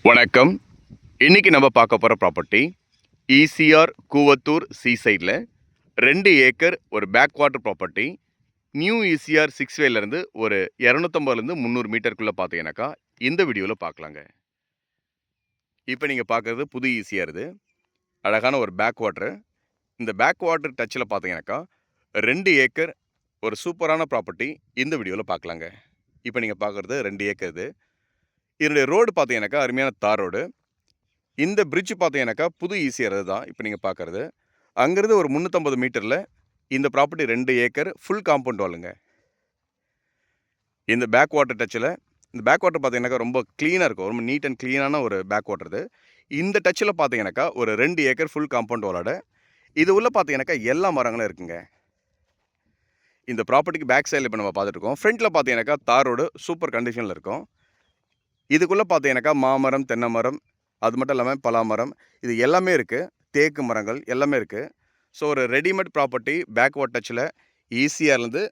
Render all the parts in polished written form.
வணக்கம். இன்னைக்கு நம்ம பார்க்க போகிற ப்ராப்பர்ட்டி ஈசிஆர் கூவத்தூர் சீசைடில் 2 ஏக்கர் ஒரு back water property. New ECR 6வேலேருந்து ஒரு 250லேருந்து 300 மீட்டருக்குள்ளே பார்த்தீங்கன்னாக்கா இந்த வீடியோவில் பார்க்கலாங்க. இப்போ நீங்கள் பார்க்குறது புது ஈசிஆர். இது அழகான ஒரு பேக் வாட்டர். இந்த பேக் வாட்டர் டச்சில் பார்த்தீங்கன்னாக்கா 2 ஏக்கர் ஒரு சூப்பரான ப்ராப்பர்ட்டி இந்த வீடியோவில் பார்க்கலாங்க. இப்போ நீங்கள் பார்க்குறது 2 ஏக்கர். இது இதனுடைய ரோடு பார்த்தீங்கன்னாக்கா அருமையான தார் ரோடு. இந்த பிரிட்ஜ் பார்த்தீங்கன்னாக்கா புது ஈசிஆர் தான் இப்போ நீங்கள் பார்க்குறது. அங்கேருந்து ஒரு 350 மீட்டரில் இந்த ப்ராப்பர்ட்டி 2 ஏக்கர் ஃபுல் காம்பவுண்ட் வாலுங்க. இந்த பேக் வாட்டர் டச்சில் இந்த பேக் வாட்டர் பார்த்தீங்கன்னாக்கா ரொம்ப க்ளீனாக இருக்கும். ரொம்ப நீட் அண்ட் க்ளீனான ஒரு பேக் வாட்டர் இது. இந்த டச்சில் பார்த்தீங்கன்னாக்கா ஒரு 2 ஏக்கர் ஃபுல் காம்பவுண்ட் வாலோட இது உள்ள பார்த்தீங்கன்னாக்கா எல்லா மரங்களும் இருக்குங்க. இந்த ப்ராப்பர்ட்டிக்கு பேக் சைடில் இப்போ நம்ம பார்த்துட்டு இருக்கோம். ஃப்ரண்ட்டில் பார்த்தீங்கன்னாக்கா தார் ரோடு சூப்பர் கண்டிஷனில் இருக்கும். இதுக்குள்ளே பார்த்தீங்கன்னாக்கா மாமரம், தென்னை மரம், அது மட்டும் இல்லாமல் பலாமரம், இது எல்லாமே இருக்குது. தேக்கு மரங்கள் எல்லாமே இருக்குது. ஸோ ஒரு ரெடிமேட் ப்ராப்பர்ட்டி பேக் வாட் டச்சில் ஈசிஆர்லேருந்து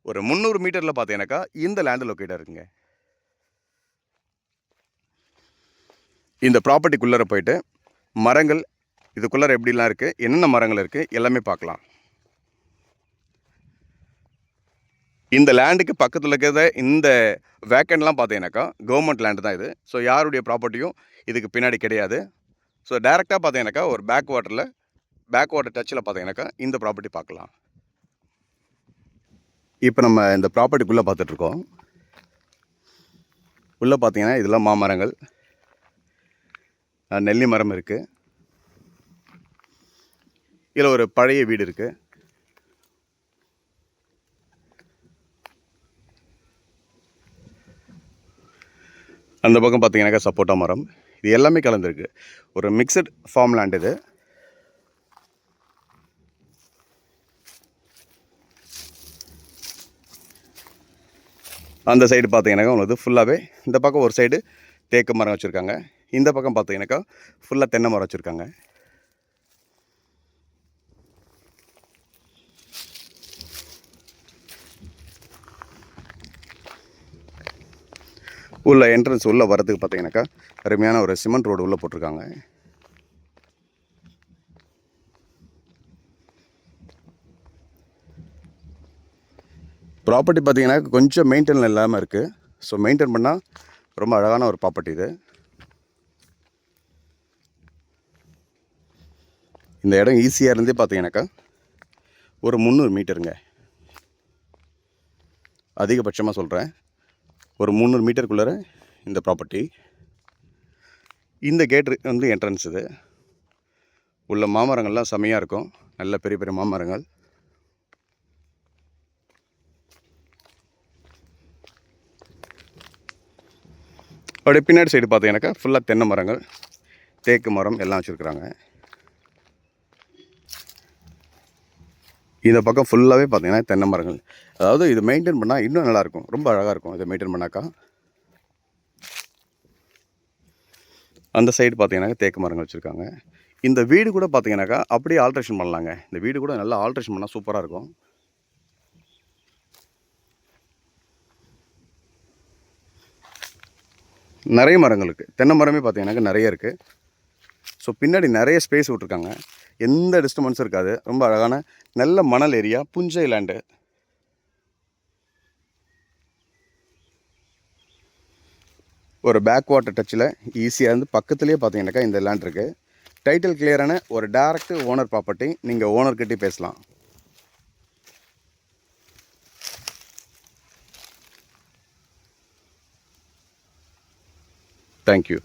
ஒரு 300 மீட்டரில் பார்த்தீங்கன்னாக்கா இந்த லேண்டு லொக்கேட்டாக இருக்குங்க. இந்த ப்ராப்பர்ட்டிக்குள்ளே போயிட்டு மரங்கள் இதுக்குள்ளே எப்படிலாம் இருக்குது, என்னென்ன மரங்கள் இருக்குது எல்லாமே பார்க்கலாம். இந்த லேண்டுக்கு பக்கத்தில் இருக்கிறத இந்த வேக்கண்ட்லாம் பார்த்தீங்கன்னாக்கா கவர்மெண்ட் லேண்டு தான் இது. ஸோ யாருடைய ப்ராப்பர்ட்டியும் இதுக்கு பின்னாடி கிடையாது. ஸோ டேரெக்டாக பார்த்தீங்கன்னாக்கா ஒரு பேக் வாட்டர் டச்சில் பார்த்தீங்கன்னாக்கா இந்த ப்ராப்பர்ட்டி பார்க்கலாம். இப்போ நம்ம இந்த ப்ராப்பர்ட்டிக்குள்ளே பார்த்துட்ருக்கோம். உள்ளே பார்த்தீங்கன்னா இதெல்லாம் மாமரங்கள், நெல்லி மரம் இருக்குது. இதில் ஒரு பழைய வீடு இருக்குது. அந்த பக்கம் பார்த்தீங்கன்னாக்கா சப்போட்டா மரம், இது எல்லாமே கலந்துருக்கு. ஒரு மிக்சட் ஃபார்ம் லேண்ட் இது. அந்த சைடு பார்த்தீங்கன்னாக்கா உங்களுக்கு ஃபுல்லாகவே இந்த பக்கம் ஒரு சைடு தேக்கு மரம் வச்சுருக்காங்க. இந்த பக்கம் பார்த்தீங்கன்னாக்கா ஃபுல்லாக தென்னை மரம் வச்சுருக்காங்க. உள்ள என்ட்ரன்ஸ் உள்ளே வரதுக்கு பார்த்தீங்கன்னாக்கா அருமையான ஒரு சிமெண்ட் ரோடு உள்ளே போட்டிருக்காங்க. ப்ராப்பர்ட்டி பார்த்தீங்கன்னா கொஞ்சம் மெயின்டைன் இல்லாமல் இருக்குது. ஸோ மெயின்டைன் பண்ணால் ரொம்ப அழகான ஒரு ப்ராப்பர்ட்டி இது. இந்த இடம் ஈஸியாக இருந்தே பார்த்தீங்கன்னாக்கா ஒரு 300 மீட்டருங்க. அதிகபட்சமாக சொல்கிறேன், ஒரு 300 மீட்டருக்குள்ளே இந்த ப்ராப்பர்ட்டி. இந்த கேட் வந்து என்ட்ரன்ஸ். இது உள்ள மாமரங்கள்லாம் செம்மையாக இருக்கும். நல்ல பெரிய பெரிய மாமரங்கள். அப்படியே பின்னாடி சைடு பார்த்தீங்கன்னாக்கா ஃபுல்லாக தென்னை மரங்கள், தேக்கு மரம் எல்லாம் வச்சுருக்குறாங்க. இந்த பக்கம் ஃபுல்லாகவே பார்த்தீங்கன்னா தென்னை மரங்கள். அதாவது இது மெயின்டைன் பண்ணால் இன்னும் நல்லாயிருக்கும், ரொம்ப அழகாக இருக்கும் இதை மெயின்டைன் பண்ணாக்கா. அந்த சைடு பார்த்தீங்கன்னாக்கா தேக்கு மரங்கள் வச்சுருக்காங்க. இந்த வீடு கூட பார்த்தீங்கன்னாக்கா அப்படியே ஆல்ட்ரேஷன் பண்ணலாங்க. இந்த வீடு கூட நல்லா ஆல்ட்ரேஷன் பண்ணால் சூப்பராக இருக்கும். நிறைய மரங்கள் இருக்குது. தென்னை மரமே பார்த்தீங்கன்னாக்கா நிறைய இருக்குது. ஸோ பின்னாடி நிறைய ஸ்பேஸ் விட்ருக்காங்க. எந்த டிஸ்டர்பன்ஸும் இருக்காது. ரொம்ப அழகான நல்ல மணல் ஏரியா, புஞ்சை லேண்டு. ஒரு பேக் வாட்டர் டச்சில் ஈஸியாக இருந்து பக்கத்துலேயே பார்த்தீங்கன்னாக்கா இந்த லேண்ட் இருக்குது. டைட்டில் கிளியரான ஒரு டைரக்ட் ஓனர் ப்ராப்பர்ட்டி. நீங்கள் ஓனர்கிட்டே பேசலாம். தேங்க்யூ.